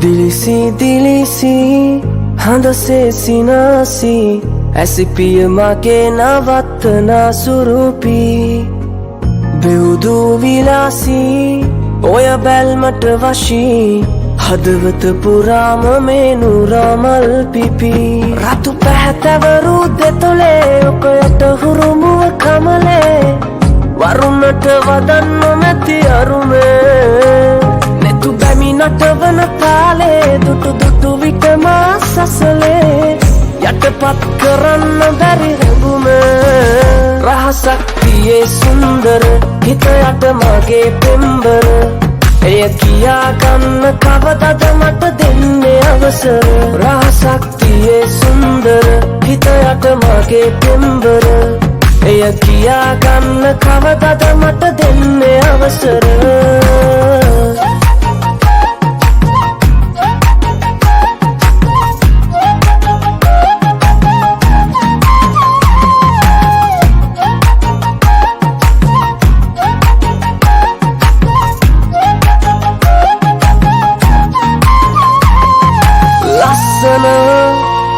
दिलिसी दिलिसी हंद से सिनासी ऐसी पिय माँ के नवतना सुरूपी बेउदू विलासी ओया बैलमट वशी हदवत पुराम मेनू रामल पिपी रातु පැහැතවරු දෙතොලේ ඔකයට හුරුමුව කමලේ වරුණට වදන්න මැති අරුමේ නෙතු බැමි නටවන තාලේ දුටු දුටු විටම සසලේ යටපත් කරන්න බැරි රැඟුමේ රහසක් තියේ සුන්දර හිත යට මගේ පෙම්බර එය කියා ගන්න කවදද මට දෙන්නේ අවසර රහසක් තියේ සුන්දර හිත යට මගේ පෙම්බර එය කියා ගන්න කවදද මට දෙන්නේ අවසර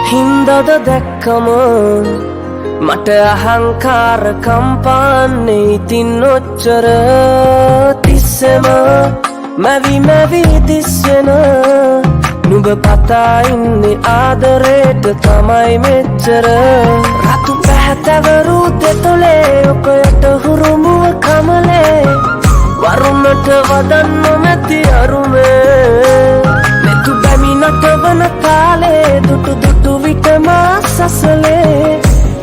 හින්දද දැක්කම මට අහංකාර කම්පාන්නේ ඉතින් ඔච්චර තිස්සෙම මැවි මැවි දිස්සෙන නුඹ පතා ඉන්නේ ආදරේට තමයි මෙච්චර රතු පැහැතවරු දෙතොලේ ඔකයට හුරුමුව කමලේ වරුණට වදන්න මැති අරුමේ නෙතු බැමි නටවන තාලේ දුටු දුටු විටම සසලේ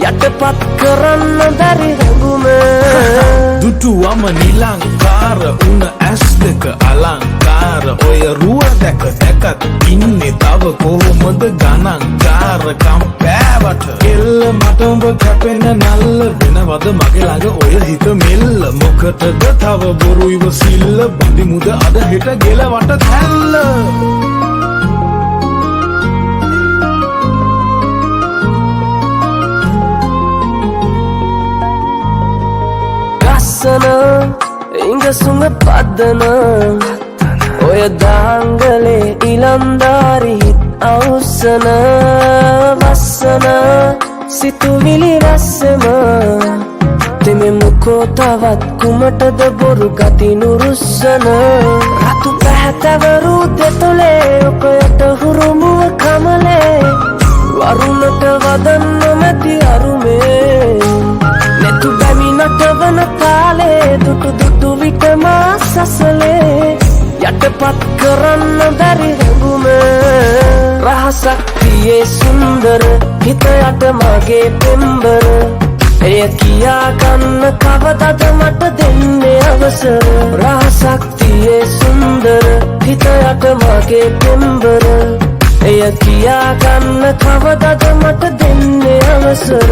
යටපත් කරන්න බැරි රැඟුමේ දුටුවම නිලංකාර උන ඇස් දෙක අලංකාර ඔය රුව දැක දැකත් ඉන්නේ තව කොහොමද ගණන්කාරකම් පෑවට එල්ල මට උඹ කැපෙන නල්ල වෙනවද මගේ ළඟ ඔය හිත මෙල්ල මොකටද තව බොරු ඉවසිල්ල බඳිමුද අද හෙට ගෙලවට තැල්ල ඉංගසුඟ පද්දන ඔය දාංගලේ ඉලන්දාරි හිත් අවුස්සන වස්සන සිතුවිලි රස්සම දෙමෙමුකෝ තවත් කුමටද බොරු ගති නුරුස්සන රතු පැහැතවරු දෙතොලේ ඔකයට හුරුමුව කමලේ වරුණට වදන්න මැති අරුමේ නෙතු බැමි නටවන තාලේ දුටු දුටු විටම සසලේ යටපත් කරන්න බැරි රැඟුමේ රහසක් තියේ සුන්දර හිත යට මගේ පෙම්බර එය කියා ගන්න කවදද මට දෙන්නේ අවසර රහසක් තියේ සුන්දර හිත යට මගේ පෙම්බර එය කියා ගන්න කවදද මට දෙන්නේ අවසර